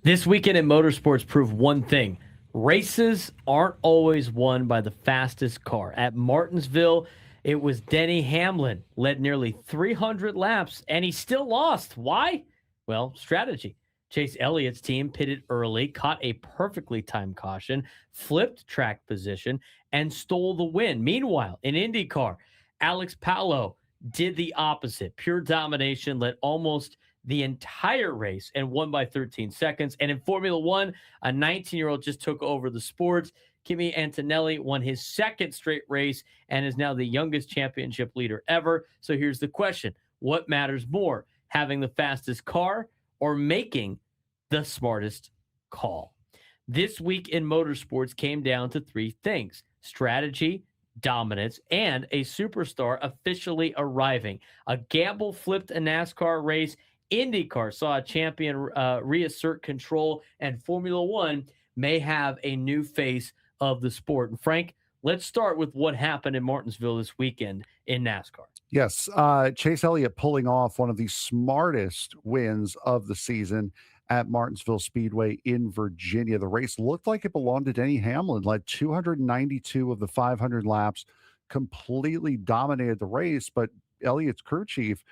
This weekend in motorsports proved one thing. Races aren't always won by the fastest car. At Martinsville, it was Denny Hamlin, led nearly 300 laps, and he still lost. Why? Well, strategy. Chase Elliott's team pitted early, caught a perfectly timed caution, flipped track position, and stole the win. Meanwhile, in IndyCar, Alex Palou did the opposite. Pure domination, led almost the entire race and won by 13 seconds. And in Formula One, a 19-year-old just took over the sport. Kimi Antonelli won his second straight race and is now the youngest championship leader ever. So here's the question: what matters more, having the fastest car or making the smartest call? This week in motorsports came down to three things: strategy, dominance, and a superstar officially arriving. A gamble flipped a NASCAR race. IndyCar saw a champion reassert control, and Formula One may have a new face of the sport. And Frank, let's start with what happened in Martinsville this weekend in NASCAR. Yes, Chase Elliott pulling off one of the smartest wins of the season at Martinsville Speedway in Virginia. The race looked like it belonged to Denny Hamlin, led 292 of the 500 laps, completely dominated the race. But Elliott's crew chief,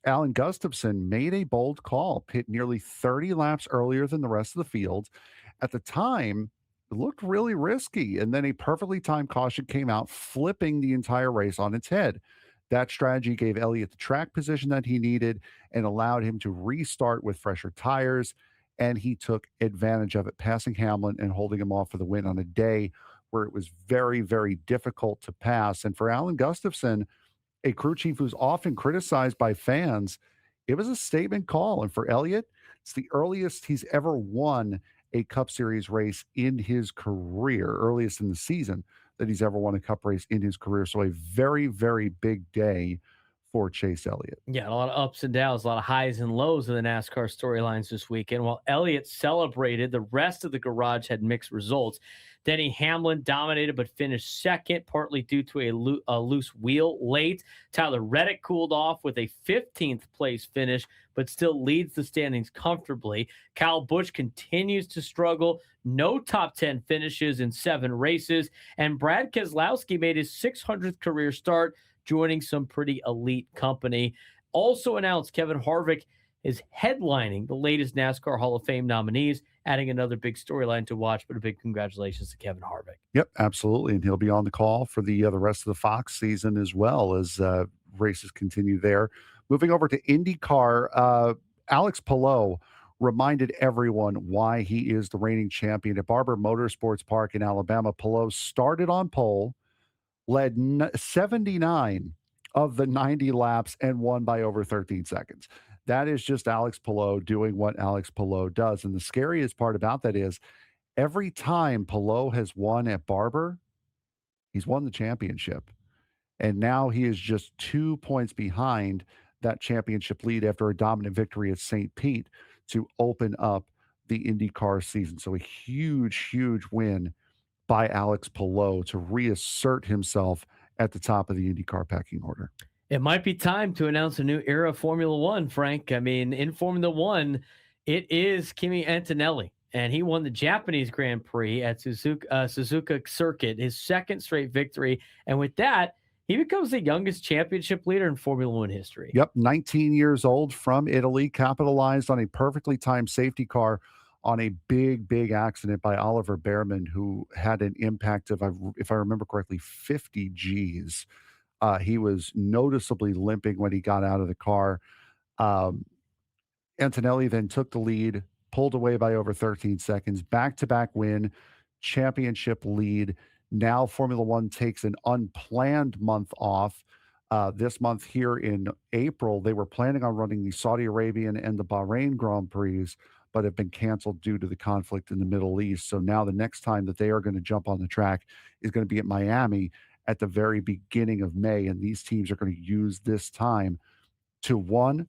Alan Gustafson, made a bold call, pit nearly 30 laps earlier than the rest of the field. At the time, it looked really risky. And then a perfectly timed caution came out, flipping the entire race on its head. That strategy gave Elliott the track position that he needed and allowed him to restart with fresher tires. And he took advantage of it, passing Hamlin and holding him off for the win on a day where it was very, very difficult to pass. And for Alan Gustafson, a crew chief who's often criticized by fans, it was a statement call. And for Elliott, it's the earliest he's ever won a Cup Series race in his career, earliest in the season that he's ever won a Cup race in his career. So a very, very big day for Chase Elliott. Yeah, a lot of ups and downs, a lot of highs and lows of the NASCAR storylines this weekend. While Elliott celebrated, the rest of the garage had mixed results. Denny Hamlin dominated but finished second, partly due to a loose wheel late. Tyler Reddick cooled off with a 15th place finish, but still leads the standings comfortably. Kyle Busch continues to struggle. No top 10 finishes in 7 races. And Brad Keselowski made his 600th career start, joining some pretty elite company. Also announced Kevin Harvick is headlining the latest NASCAR Hall of Fame nominees, adding another big storyline to watch, but a big congratulations to Kevin Harvick. Yep, absolutely. And he'll be on the call for the rest of the Fox season as well as races continue there. Moving over to IndyCar, Alex Palou reminded everyone why he is the reigning champion at Barber Motorsports Park in Alabama. Palou started on pole, led 79 of the 90 laps, and won by over 13 seconds. That is just Alex Palou doing what Alex Palou does. And the scariest part about that is every time Palou has won at Barber, he's won the championship. And now he is just 2 points behind that championship lead after a dominant victory at St. Pete to open up the IndyCar season. So a huge, huge win by Alex Palou to reassert himself at the top of the IndyCar pecking order. It might be time to announce a new era of Formula One, Frank. I mean, in Formula One, it is Kimi Antonelli, and he won the Japanese Grand Prix at Suzuka Circuit, his second straight victory. And with that, he becomes the youngest championship leader in Formula One history. Yep, 19 years old, from Italy, capitalized on a perfectly timed safety car on a big, big accident by Oliver Behrman, who had an impact of, if I remember correctly, 50 Gs. He was noticeably limping when he got out of the car. Um, Antonelli then took the lead, pulled away by over 13 seconds, back-to-back win, championship lead. Now Formula One takes an unplanned month off. This month here in April, they were planning on running the Saudi Arabian and the Bahrain Grand Prix, but have been canceled due to the conflict in the Middle East. So now the next time that they are going to jump on the track is going to be at Miami at the very beginning of May. And these teams are going to use this time to, one,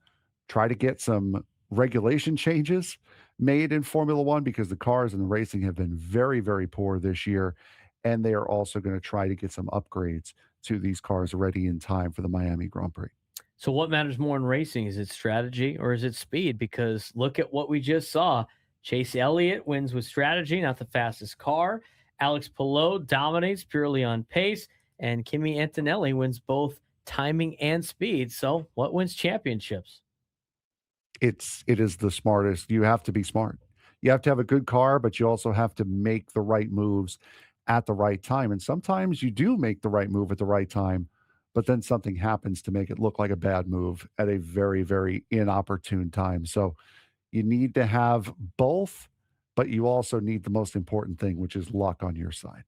try to get some regulation changes made in Formula One because the cars and the racing have been very, very poor this year. And they are also going to try to get some upgrades to these cars ready in time for the Miami Grand Prix. So what matters more in racing? Is it strategy or is it speed? Because look at what we just saw. Chase Elliott wins with strategy, not the fastest car. Alex Palou dominates purely on pace. And Kimi Antonelli wins both timing and speed. So, what wins championships? It is the smartest. You have to be smart. You have to have a good car, but you also have to make the right moves at the right time. And sometimes you do make the right move at the right time, but then something happens to make it look like a bad move at a very, very inopportune time. So you need to have both, but you also need the most important thing, which is luck on your side.